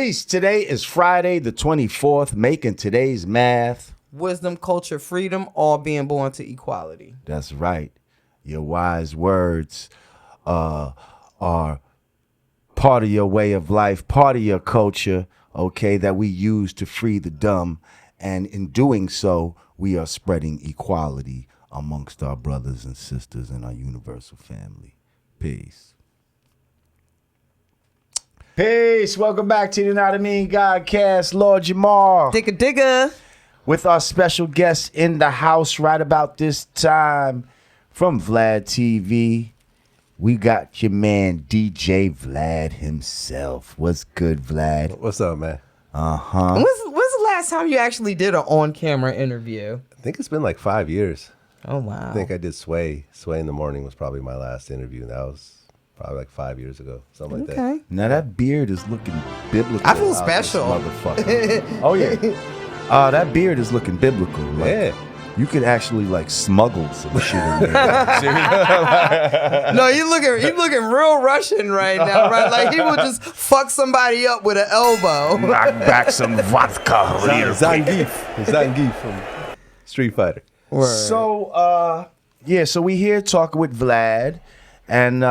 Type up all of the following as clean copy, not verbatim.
Peace. Today is Friday the 24th, making today's math. Wisdom, culture, freedom, all being born to equality. That's right. Your wise words are part of your way of life, part of your culture, okay, that we use to free the dumb. And in doing so, we are spreading equality amongst our brothers and sisters in our universal family. Peace. Peace. Welcome back to the Yanadameen Godcast. Lord Jamar. Digga. With our special guest in the house right about this time from VladTV. We got your man, DJ Vlad himself. What's good, Vlad? What's up, man? Uh-huh. When's the last time you actually did an on-camera interview? I think it's been like 5 years. Oh, wow. I think I did Sway. Sway in the Morning was probably my last interview. And that was probably like 5 years ago. Something like that. Now that beard is looking biblical. I feel special. Motherfucker. Oh, yeah. That beard is looking biblical. Like, Yeah. You could actually like smuggle some shit in there. No, you looking real Russian right now, right? Like he would just fuck somebody up with an elbow. Knock back some vodka. Zangief from Street Fighter. Word. So, so we here talking with Vlad, and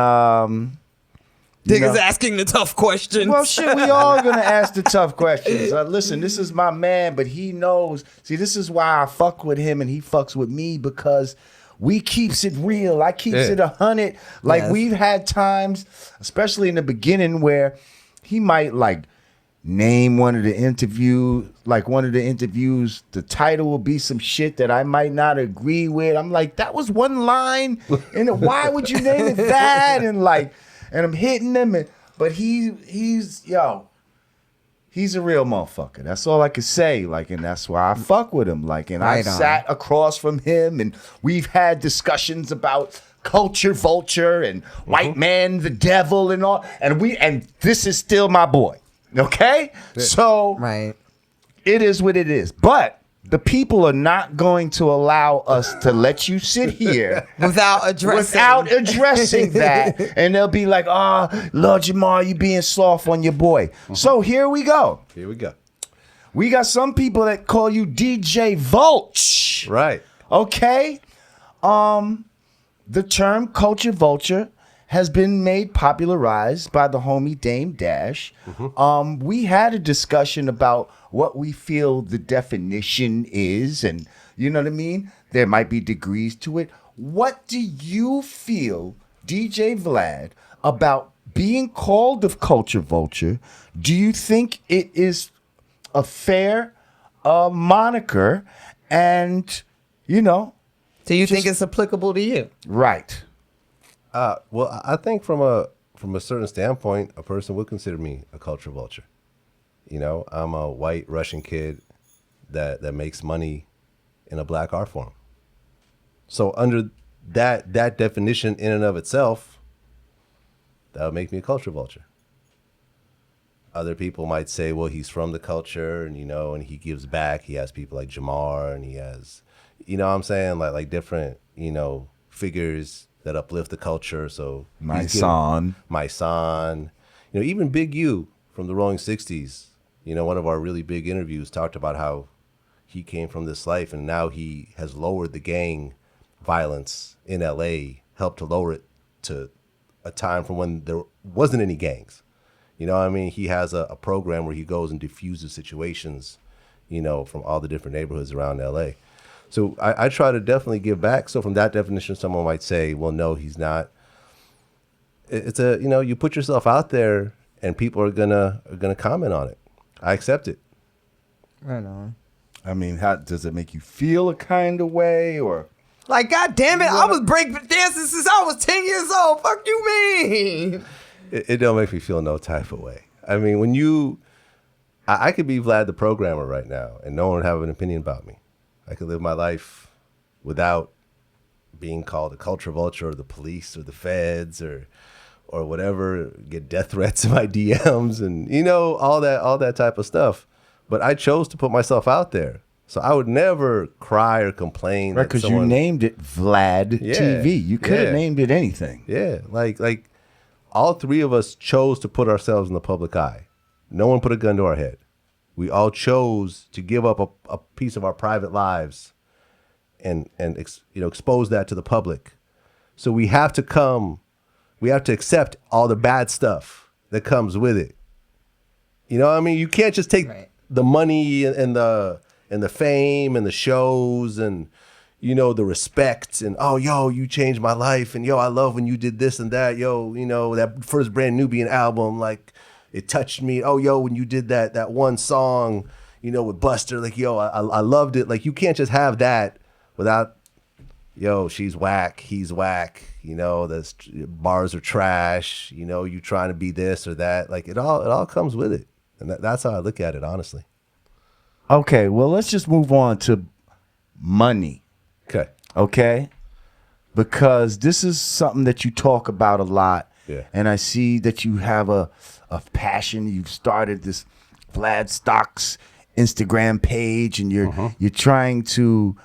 Digga's asking the tough questions. well, shit, we all gonna ask the tough questions. Listen, this is my man, but he knows. See, this is why I fuck with him and he fucks with me, because we keeps it real. I keeps it 100. Like we've had times, especially in the beginning, where he might like name one of the interviews. The title will be some shit that I might not agree with. I'm like, that was one line, and why would you name it that? And I'm hitting him, but he's a real motherfucker. That's all I can say. And that's why I fuck with him. I sat across from him, and we've had discussions about culture, vulture, and white man, the devil, and all. And this is still my boy. Okay, so it is what it is. But the people are not going to allow us to let you sit here without addressing that. And they'll be like, Lord Jamar, you being soft on your boy. So here we go. We got some people that call you DJ Vulture. Right. Okay. The term culture vulture has been made popularized by the homie Dame Dash. We had a discussion about what we feel the definition is, and you know what I mean? There might be degrees to it. What do you feel, DJ Vlad, about being called the culture vulture? Do you think it is a fair moniker? And, do you think it's applicable to you? Right. Well, I think from a certain standpoint, a person would consider me a culture vulture. I'm a white Russian kid that makes money in a black art form. So under that definition in and of itself, that would make me a culture vulture. Other people might say, well, he's from the culture and, and he gives back. He has people like Jamar, and he has, what I'm saying? Like different, figures that uplift the culture. So my son, even Big U from the Rolling 60s, one of our really big interviews talked about how he came from this life and now he has lowered the gang violence in LA, helped to lower it to a time from when there wasn't any gangs. He has a program where he goes and diffuses situations, from all the different neighborhoods around LA. So I try to definitely give back. So from that definition, someone might say, well, no, he's not. It's you put yourself out there and people are gonna comment on it. I accept it. Right on. I mean, how does it make you feel a kind of way, or? Like, God damn it, I was break dancing since I was 10 years old. Fuck you mean? It don't make me feel no type of way. I mean, when I could be Vlad the programmer right now and no one would have an opinion about me. I could live my life without being called a culture vulture or the police or the feds or whatever, get death threats in my DMs and, all that type of stuff. But I chose to put myself out there. So I would never cry or complain. Right, because you named it Vlad TV. You could have named it anything. Yeah, like all three of us chose to put ourselves in the public eye. No one put a gun to our head. We all chose to give up a piece of our private lives and expose that to the public. So we have to accept all the bad stuff that comes with it. You know what I mean? You can't just take the money and the fame and the shows and, you know, the respect and, oh, yo, you changed my life. And, yo, I love when you did this and that. Yo, you know, that first Brand Nubian album, like, it touched me. Oh, yo, when you did that one song, you know, with Buster, like, yo, I loved it. Like, you can't just have that without, yo, she's whack, he's whack. You know, the bars are trash. You know, you trying to be this or that. Like, it all comes with it. And that's how I look at it, honestly. Okay, well, let's just move on to money. Okay? Because this is something that you talk about a lot. Yeah. And I see that you have a passion. You've started this Vlad Stocks Instagram page, and you're trying to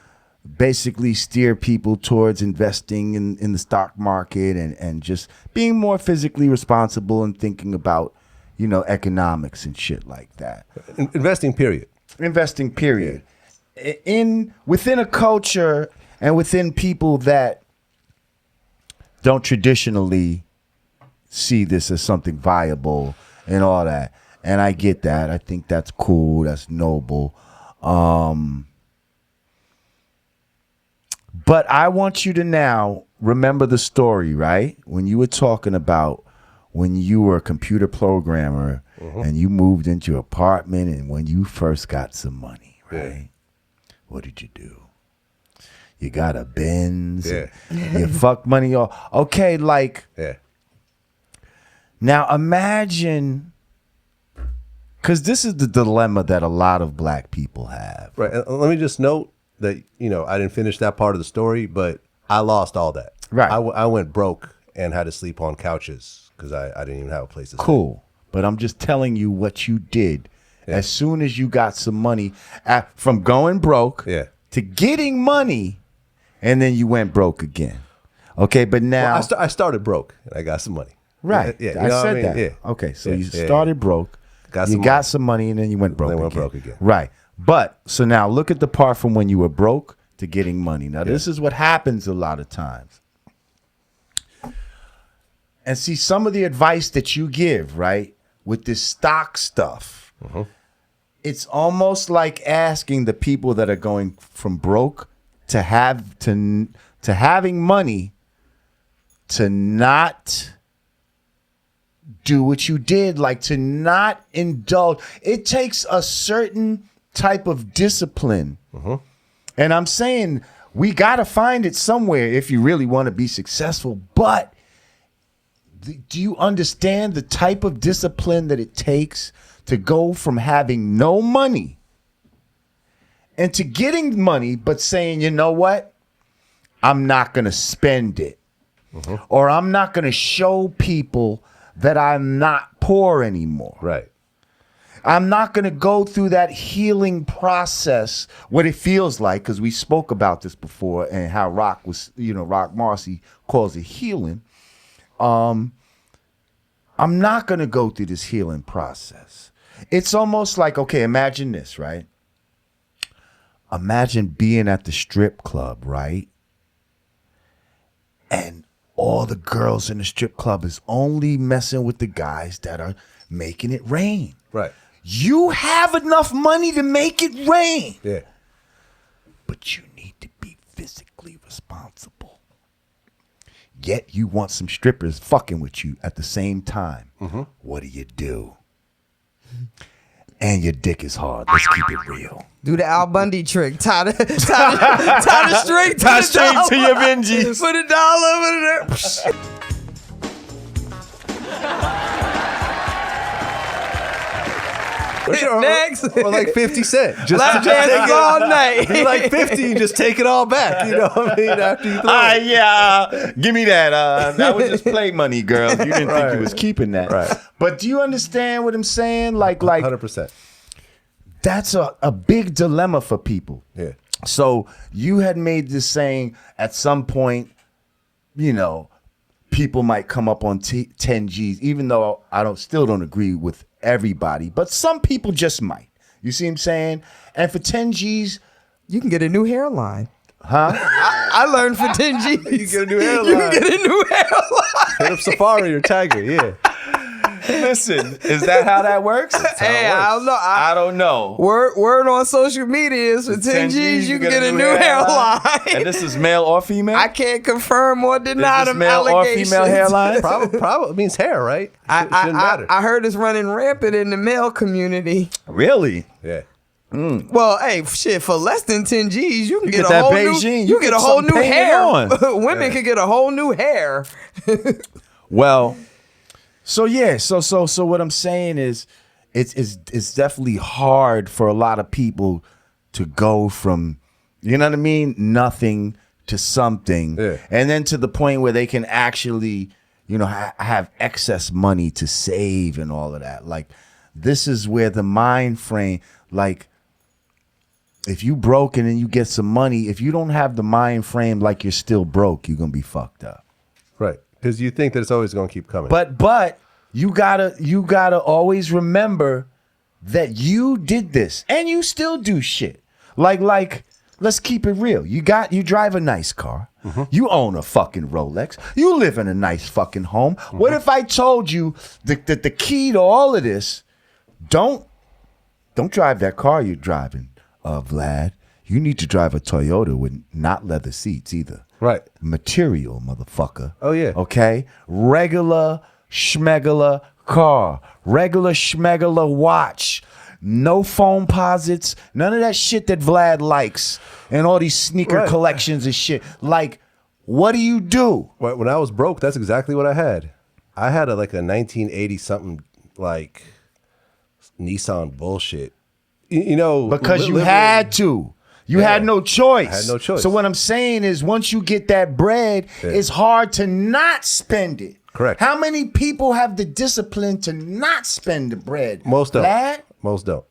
basically steer people towards investing in the stock market and just being more physically responsible and thinking about, you know, economics and shit like that. Investing, period. Investing, period. Within a culture and within people that don't traditionally see this as something viable and all that. And I get that. I think that's cool. That's noble. But I want you to now remember the story, right? When you were talking about when you were a computer programmer and you moved into your apartment and when you first got some money, right? What did you do? You got a Benz. Yeah. You fuck money off. Okay, like, now imagine, because this is the dilemma that a lot of black people have. Right. And let me just note that, you know, I didn't finish that part of the story, but I lost all that. Right. I went broke and had to sleep on couches because I didn't even have a place to stay. Cool. But I'm just telling you what you did. As soon as you got some money, from going broke to getting money, and then you went broke again. Okay, but now... Well, I started broke, and I got some money. Right. Yeah, I said that. Yeah. Okay, so you started broke, got some money, and then you went broke then again. went broke again. Right. But, so now look at the part from when you were broke to getting money. Now, this is what happens a lot of times. And see, some of the advice that you give, right, with this stock stuff, it's almost like asking the people that are going from broke to having money to not do what you did, like to not indulge. It takes a certain type of discipline. And I'm saying we got to find it somewhere if you really want to be successful. But do you understand the type of discipline that it takes to go from having no money and to getting money, but saying, you know what? I'm not going to spend it. Or I'm not going to show people that I'm not poor anymore. Right. I'm not going to go through that healing process, what it feels like, because we spoke about this before and how Rock Marcy calls it healing. I'm not going to go through this healing process. It's almost like, okay, imagine this, right? Imagine being at the strip club, right? And all the girls in the strip club is only messing with the guys that are making it rain. Right. You have enough money to make it rain. Yeah. But you need to be physically responsible. Yet you want some strippers fucking with you at the same time. What do? And your dick is hard. Let's keep it real. Do the Al Bundy trick. Tie the string to your Benjis. Put a dollar over there. Next. Or like 50 Cent. Just Lap dances all night. Be like 50 and just take it all back. You know what I mean? After you throw it. Yeah. Give me that. That was just play money, girl. You didn't think you was keeping that. Right. But do you understand what I'm saying? Like 100%. That's a big dilemma for people. Yeah. So you had made this saying at some point, you know, people might come up on 10 G's, even though I still don't agree with everybody, but some people just might. You see what I'm saying? And for 10 G's, you can get a new hairline. Huh? I learned for 10 G's. You get a new hairline. You can get a new hairline. Hit up Safari or Tiger, yeah. Listen, is that how that works? Hey, I don't know. I don't know. Word on social media is for 10 G's, you can get a new hairline. And this is male or female? I can't confirm or deny them male allegations. or female hairline? Probably means hair, right? Shouldn't matter. I heard it's running rampant in the male community. Really? Yeah. Well, hey, shit, for less than 10 G's, you can get a that whole Beijing, new, you get a whole something new painted hair. on. Women can get a whole new hair. Well, so yeah, so what I'm saying is it's definitely hard for a lot of people to go from, you know what I mean, nothing to something. Yeah. And then to the point where they can actually, you know, have excess money to save and all of that. Like, this is where the mind frame, like, if you broke and then you get some money, if you don't have the mind frame like you're still broke, you're gonna be fucked up. Right. Because you think that it's always going to keep coming. But you gotta always remember that you did this and you still do shit. Like let's keep it real. You drive a nice car. Mm-hmm. You own a fucking Rolex. You live in a nice fucking home. Mm-hmm. What if I told you that the key to all of this, don't drive that car you're driving, Vlad. You need to drive a Toyota with not leather seats either. Right. Material, motherfucker. Oh, yeah. Okay? Regular schmegula car. Regular schmegula watch. No phone posits. None of that shit that Vlad likes. And all these sneaker collections and shit. Like, what do you do? When I was broke, that's exactly what I had. I had a 1980-something, like, Nissan bullshit. You know. Because you had to. You had no choice. I had no choice. So what I'm saying is, once you get that bread, it's hard to not spend it. Correct. How many people have the discipline to not spend the bread? Most don't. Vlad? Most don't.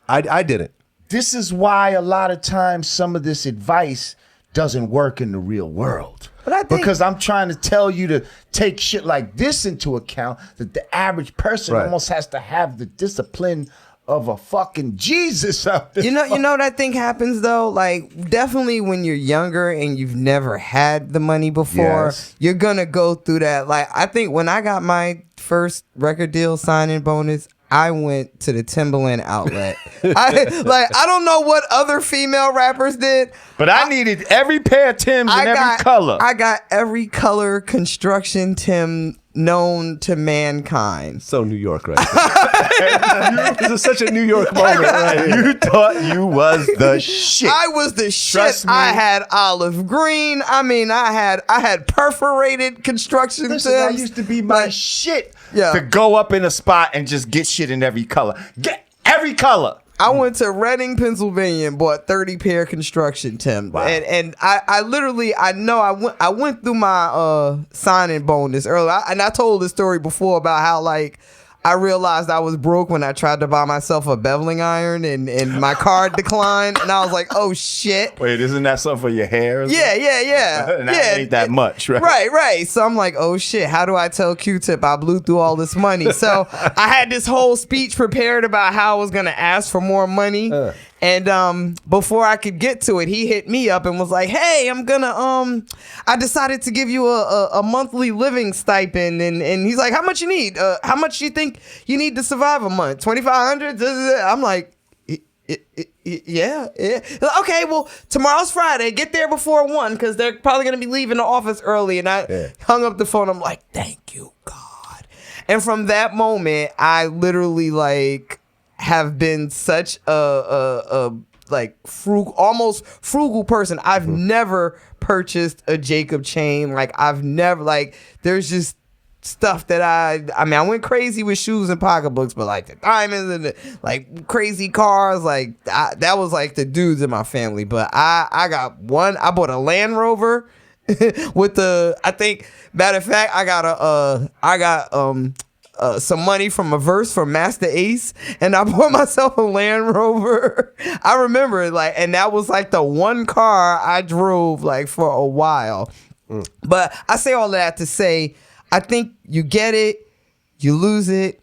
I didn't. This is why a lot of times some of this advice doesn't work in the real world. But I think, because I'm trying to tell you to take shit like this into account, that the average person almost has to have the discipline of a fucking Jesus out there. You know what I think happens though? Like, definitely when you're younger and you've never had the money before, you're gonna go through that. Like, I think when I got my first record deal signing bonus, I went to the Timberland outlet. I don't know what other female rappers did, but I needed every pair of Timbs in every color. I got every color construction Tim known to mankind. So New York, right? This is such a New York moment, right? You thought you was the shit. I was the shit. Trust me. I had olive green. I mean, I had perforated construction Timbs. That used to be my shit. Yeah. To go up in a spot and just get shit in every color. Get every color. I went to Reading, Pennsylvania, and bought 30 pair construction Timbs. Wow. And I literally, I went through my signing bonus earlier. And I told this story before about how, like, I realized I was broke when I tried to buy myself a beveling iron and my card declined. And I was like, oh, shit. Wait, isn't that something for your hair? Yeah. And that ain't that much, right? Right. So I'm like, oh, shit. How do I tell Q-Tip I blew through all this money? So I had this whole speech prepared about how I was going to ask for more money. And before I could get to it, he hit me up and was like, hey, I'm gonna I decided to give you a monthly living stipend. And he's like, how much you need? How much you think you need to survive a month? $2,500? I'm like, yeah. Okay, well, tomorrow's Friday. Get there before 1 because they're probably gonna be leaving the office early. And I hung up the phone. I'm like, thank you, God. And from that moment, I literally have been such a almost frugal person. I've never purchased a Jacob chain. Like, I've never, there's just stuff that I went crazy with shoes and pocketbooks, but the diamonds and the crazy cars, that was the dudes in my family. But I bought a Land Rover with matter of fact, I got some money from a verse from Master Ace, and I bought myself a Land Rover. I remember and that was the one car I drove for a while. But I say all that to say, I think you get it, you lose it,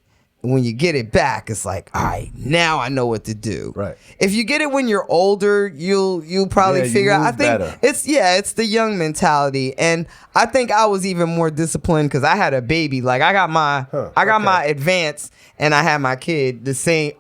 when you get it back, it's like, all right, now I know what to do. Right. If you get it when you're older, you'll probably Yeah, you figure out. I move think better. it's the young mentality, and I think I was even more disciplined because I had a baby. Like I got my my advance, and I had my kid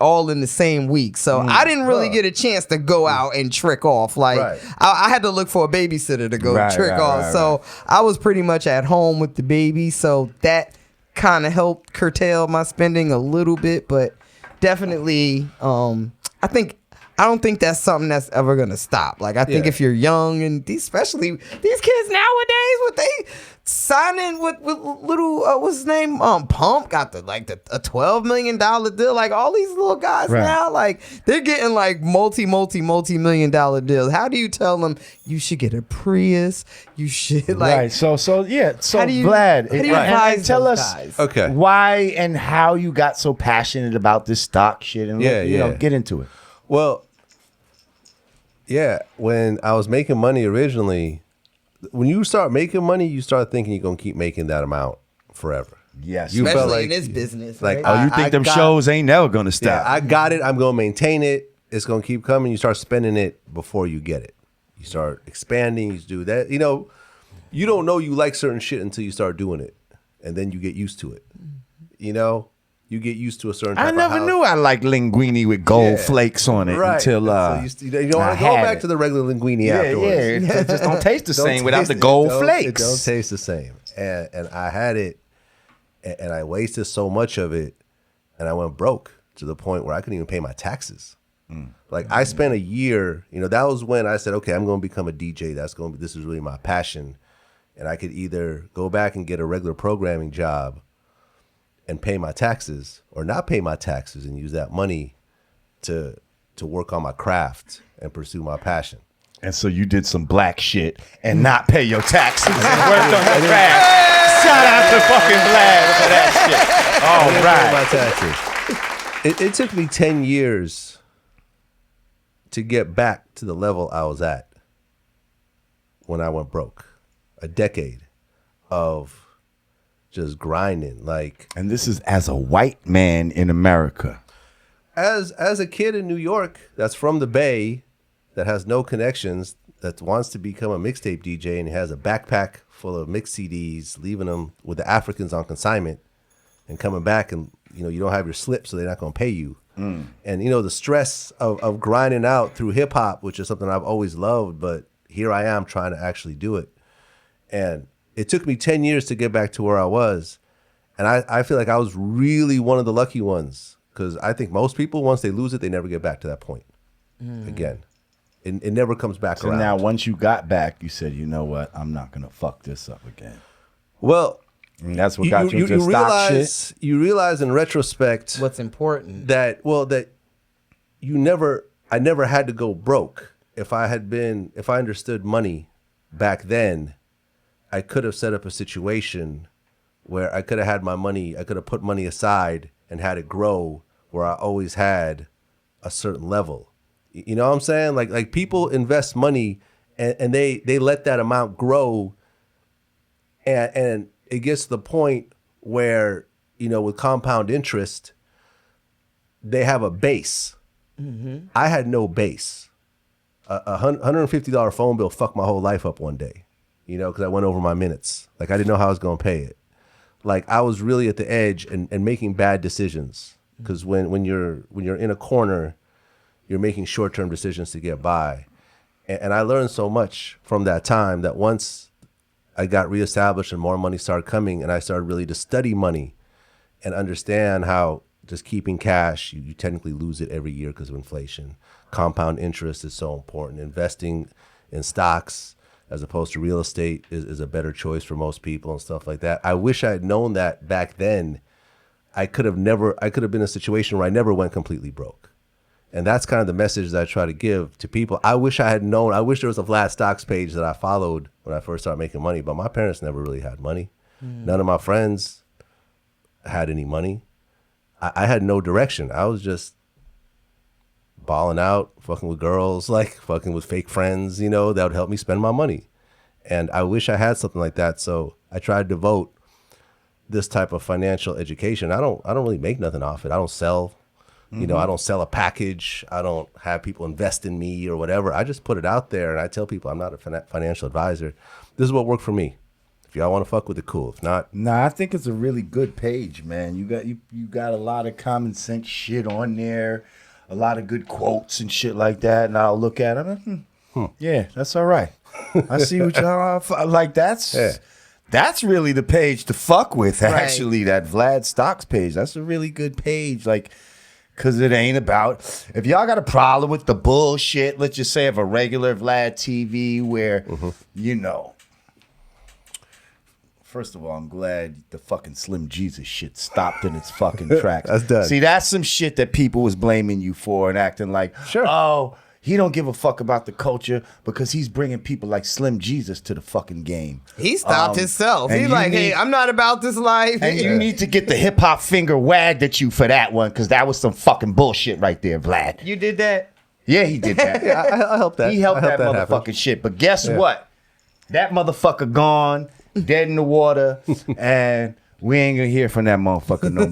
all in the same week. So I didn't really get a chance to go out and trick off. Like I had to look for a babysitter to go trick off. So I was pretty much at home with the baby. So that kind of helped curtail my spending a little bit, but definitely I don't think that's something that's ever gonna stop. Like I think if you're young, and especially these kids nowadays, what they signing with little what's his name, Pump got a $12 million deal. Like all these little guys now, like they're getting like multi-million dollar deals. How do you tell them you should get a Prius? You should like So yeah. So how do you, Vlad, how do you advise tell those us guys? why and how you got so passionate about this stock shit, and you know, get into it. Well, yeah, when I was making money originally, when you start making money, you start thinking you're going to keep making that amount forever. Yes. You Especially felt like in this business. like, Right? You think them shows ain't never going to stop. Yeah, I got it. I'm going to maintain it. It's going to keep coming. You start spending it before you get it. You start expanding. You do that. You know, you don't know you like certain shit until you start doing it. And then you get used to it. You know? You get used to a certain type I never of house. knew I liked linguine with gold flakes on it until so you don't want to go back to the regular linguine afterwards. Yeah, it just don't taste the Don't same without taste the it. gold It flakes. don't taste the same. And I had it, and I wasted so much of it, and I went broke to the point where I couldn't even pay my taxes. Like I spent a year, you know, that was when I said, okay, I'm going to become a DJ. This is really my passion. And I could either go back and get a regular programming job and pay my taxes, or not pay my taxes and use that money to work on my craft and pursue my passion. And so you did some black shit and not pay your taxes and worked on your craft. Shout out to fucking Vlad for that shit. All right. My taxes. It took me 10 years to get back to the level I was at when I went broke. A decade of just grinding, like. And this is as a white man in America. As a kid in New York that's from the Bay, that has no connections, that wants to become a mixtape DJ and has a backpack full of mix CDs, leaving them with the Africans on consignment and coming back, and you know you don't have your slip, so they're not going to pay you. And you know the stress of grinding out through hip hop, which is something I've always loved, but here I am trying to actually do it. And it took me 10 years to get back to where I was. And I feel like I was really one of the lucky ones, because I think most people, once they lose it, they never get back to that point again. It never comes back So around. now once you got back, you said, you know what, I'm not going to fuck this up again. Well, And that's what got you into stock shit. You realize in retrospect What's important? that I never had to go broke. If I understood money back then, I could have set up a situation where I could have had my money, I could have put money aside and had it grow where I always had a certain level. You know what I'm saying? Like people invest money and they let that amount grow, and it gets to the point where, you know, with compound interest, they have a base. I had no base. A $150 phone bill fucked my whole life up one day, you know, because I went over my minutes. Like I didn't know how I was going to pay it. Like I was really at the edge and making bad decisions, because when you're in a corner, you're making short-term decisions to get by. And I learned so much from that time that once I got reestablished and more money started coming, and I started really to study money and understand how just keeping cash, you technically lose it every year because of inflation. Compound interest is so important. Investing in stocks as opposed to real estate is a better choice for most people and stuff like that. I wish I had known that back then. I could have been in a situation where I never went completely broke. And that's kind of the message that I try to give to people. I wish I had known. I wish there was a Vlad Stocks page that I followed when I first started making money, but my parents never really had money. None of my friends had any money. I had no direction. I was just balling out, fucking with girls, like fucking with fake friends, you know, that would help me spend my money. And I wish I had something like that. So I tried to devote this type of financial education. I don't really make nothing off it. I don't sell. You know, I don't sell a package. I don't have people invest in me or whatever. I just put it out there, and I tell people I'm not a financial advisor. This is what worked for me. If y'all want to fuck with it, cool. If not, nah, I think it's a really good page, man. You got a lot of common sense shit on there, a lot of good quotes and shit like that. And I'll look at them. Yeah, that's all right. I see what y'all like. That's really the page to fuck with. Actually, that Vlad Stocks page. That's a really good page. Like. Because it ain't about, if y'all got a problem with the bullshit, let's just say of a regular VladTV where, you know, first of all, I'm glad the fucking Slim Jesus shit stopped in its fucking tracks. That's done. See, that's some shit that people was blaming you for and acting like, oh, he don't give a fuck about the culture because he's bringing people like Slim Jesus to the fucking game. He stopped himself. He's like, hey, I'm not about this life. And you need to get the hip hop finger wagged at you for that one because that was some fucking bullshit right there, Vlad. You did that? Yeah, he did that. I helped that. He helped that happen. motherfucking shit. But guess what? That motherfucker gone, dead in the water, and we ain't gonna hear from that motherfucker no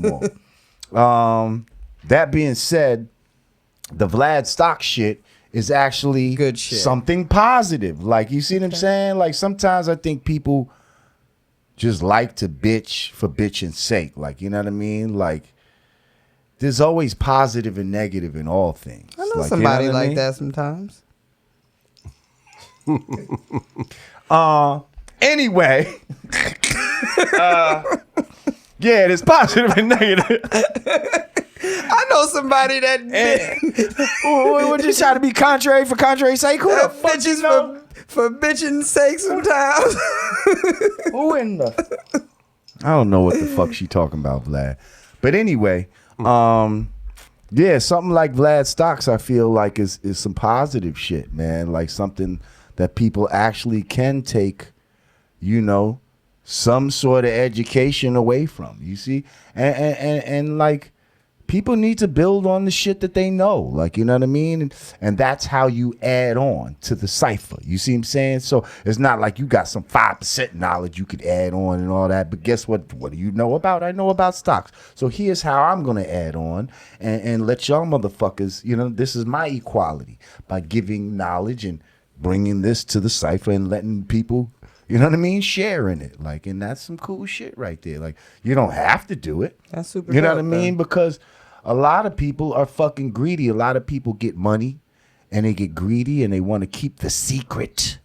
more. That being said, the Vlad Stocks shit is actually good shit. Something positive. Like, you see what I'm saying? Like, sometimes I think people just like to bitch for bitching's sake. Like, you know what I mean? Like, there's always positive and negative in all things. I know like, somebody you know like that sometimes. Anyway. Yeah, there's positive and negative. I know somebody that We're just trying to be contrary for contrary's sake. Who the fuck bitches you know? for bitching sake sometimes. Who in the? I don't know what the fuck she talking about, Vlad. But anyway, yeah, something like Vlad Stocks, I feel like is some positive shit, man. Like something that people actually can take, you know, some sort of education away from. You see, and like. People need to build on the shit that they know. Like, you know what I mean? And that's how you add on to the cipher. You see what I'm saying? So it's not like you got some 5% knowledge you could add on and all that. But guess what? What do you know about? I know about stocks. So here's how I'm going to add on and let y'all motherfuckers, you know, this is my equality by giving knowledge and bringing this to the cipher and letting people, you know what I mean, sharing it. Like, and that's some cool shit right there. Like, you don't have to do it. That's super You know dope, what I mean? man. Because a lot of people are fucking greedy. A lot of people get money and they get greedy and they want to keep the secret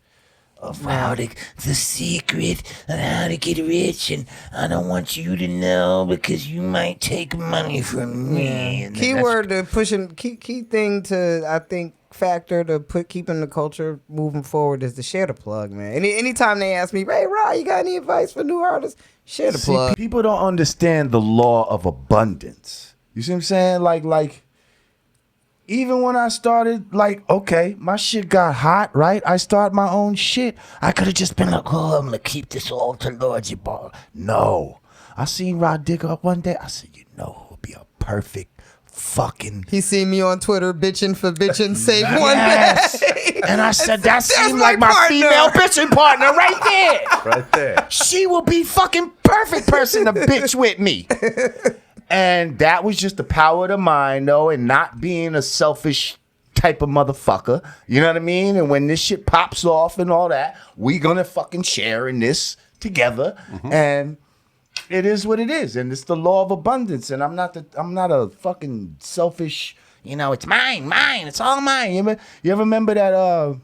of the secret of how to get rich, and I don't want you to know because you might take money from me. And Keyword to pushing key thing to, I think, factor to put keeping the culture moving forward is to share the plug, man. Anytime they ask me, hey Rah, you got any advice for new artists? Share the plug. People don't understand the law of abundance. You see what I'm saying? Like, even when I started, like, okay, my shit got hot, right? I started my own shit. I could have just been like, oh, I'm gonna keep this all to Lord Jamar. No. I seen Rah Digga up one day. I said, you know who would be a perfect fucking... He seen me on Twitter bitching for bitching's sake one day. And I said, that seemed my like my partner. female bitching partner right there. right there. She will be fucking perfect person to bitch with me. And that was just the power of the mind, though, and not being a selfish type of motherfucker. You know what I mean? And when this shit pops off and all that, we gonna fucking share in this together. And it is what it is. And it's the law of abundance. And I'm not a fucking selfish, you know, it's mine, it's all mine. You ever remember that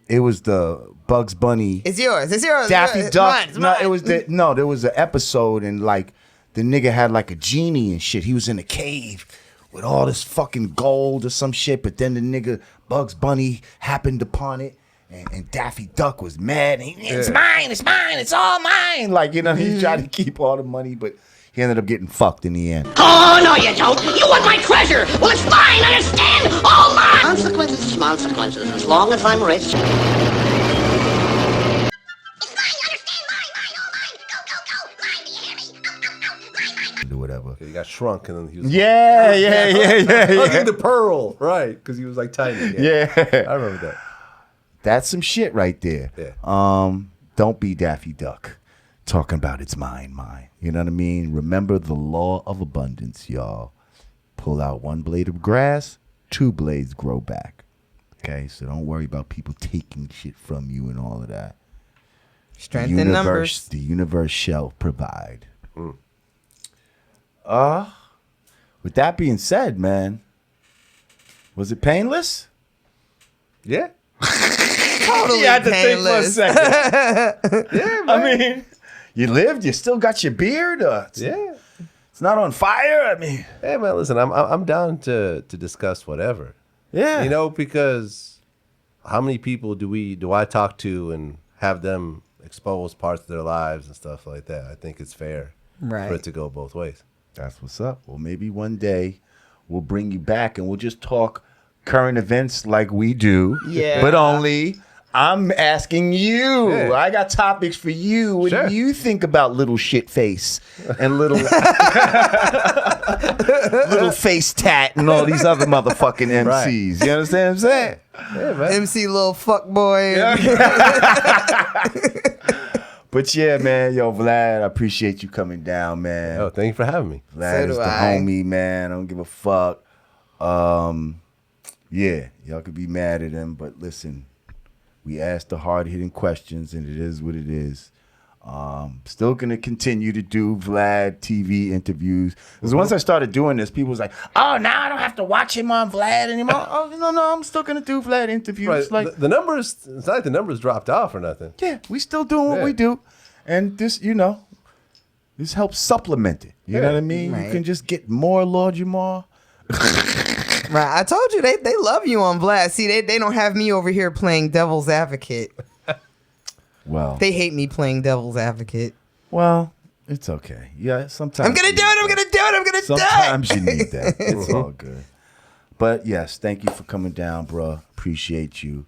it was the Bugs Bunny. It's yours. Daffy Duck. It's No, mine. it was there was an episode and like the nigga had like a genie and shit. He was in a cave with all this fucking gold or some shit, but then the nigga Bugs Bunny happened upon it and Daffy Duck was mad. And it's mine, it's all mine. Like, you know, he tried to keep all the money, but he ended up getting fucked in the end. Oh, no, you don't. You want my treasure. Well, it's mine, understand? All mine. Consequences, consequences. As long as I'm rich. Or whatever. He got shrunk and then he was Yeah. hugging the pearl, right? Because he was like tiny. Yeah. I remember that. That's some shit right there. Yeah. Don't be Daffy Duck. talking about it's mine. You know what I mean? Remember the law of abundance, y'all. Pull out one blade of grass, 2 blades grow back. Okay, so don't worry about people taking shit from you and all of that. Strength in numbers. The universe shall provide. With that being said, man, was it painless? Yeah. Totally You had to painless. think for a second. Yeah, man. I mean, you lived. You still got your beard. Yeah. It's not on fire. I mean, Hey man, listen, I'm down to discuss whatever. yeah. You know, because how many people do I talk to and have them expose parts of their lives and stuff like that? I think it's fair Right. for it to go both ways. That's what's up. Well, maybe one day we'll bring you back and we'll just talk current events like we do. Yeah. But only I'm asking you. Yeah. I got topics for you. What Sure. do you think about little shit face and little little face tat and all these other motherfucking MCs? Right. You understand what I'm saying? Yeah, man. MC little fuck boy. But yeah, man, yo, Vlad, I appreciate you coming down, man. Oh, thank you for having me. Vlad So is do the I. homie, man. I don't give a fuck. Yeah, y'all could be mad at him, but listen, we asked the hard-hitting questions, and it is what it is. Still gonna continue to do Vlad TV interviews. Because once I started doing this, people was like, "Oh, now I don't have to watch him on Vlad anymore." Oh, no, I'm still gonna do Vlad interviews. Right. Like, The numbers, it's not like the numbers dropped off or nothing. yeah, we still doing what Yeah. we do, and this, this helps supplement it. You know Yeah. what I mean? You Right. can just get more Lord Jamar. Right. I told you they love you on Vlad. See, they don't have me over here playing devil's advocate. Well, They hate me playing devil's advocate. well, it's okay. Yeah, sometimes I'm gonna do it. I'm gonna do it. I'm gonna do it. Sometimes you need that. It's all good. But yes, thank you for coming down, bro. Appreciate you.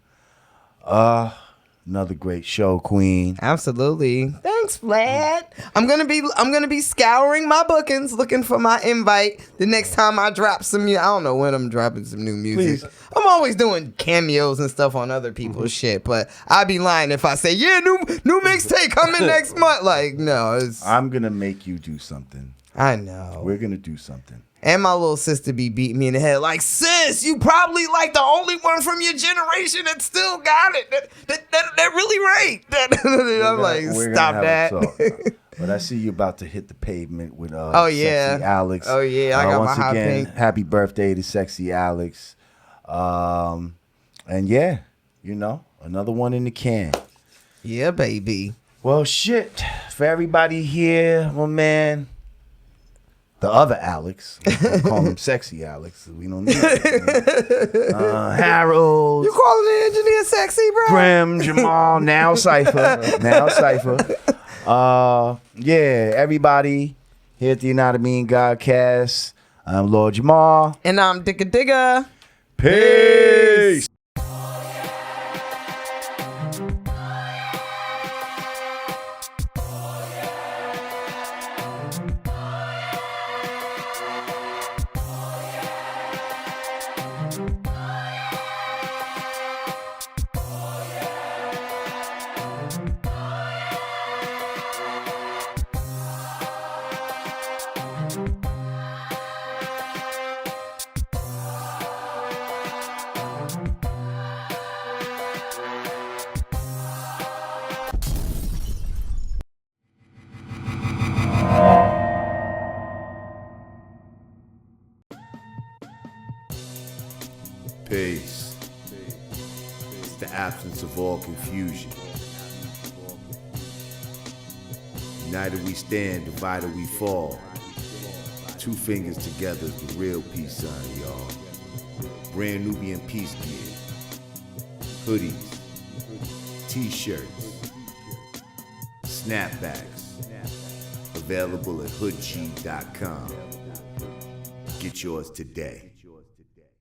Another great show, Queen. Absolutely. Thanks, Vlad. I'm gonna be scouring my bookings, looking for my invite the next time I drop some. I don't know when I'm dropping some new music. Please. I'm always doing cameos and stuff on other people's shit, but I'd be lying if I say, yeah, new mixtape coming next month. Like, no, I'm gonna make you do something. I know. We're gonna do something. And my little sister be beating me in the head like, sis, you probably like the only one from your generation that still got it. That really right. I'm like, We're stop gonna that. have a talk. But I see you about to hit the pavement with Oh, yeah. Sexy Alex. Oh, yeah, I got my once hot again, pink. happy birthday to Sexy Alex. And yeah, another one in the can. Yeah, baby. Well, shit. For everybody here, my man, the other Alex, we'll call him Sexy Alex. We don't need it. Harold, You calling the engineer sexy, bro? Grim, Jamal, now Cypher. Yeah, everybody here at the Yanadameen Godcast. I'm Lord Jamar. And I'm Digga Digga. Peace. Peace. It's the absence of all confusion. United we stand, divided we fall. 2 fingers together is the real peace sign, y'all. Brand Nubian peace gear. Hoodies. T-shirts. Snapbacks. Available at hoodg.com. Get yours today.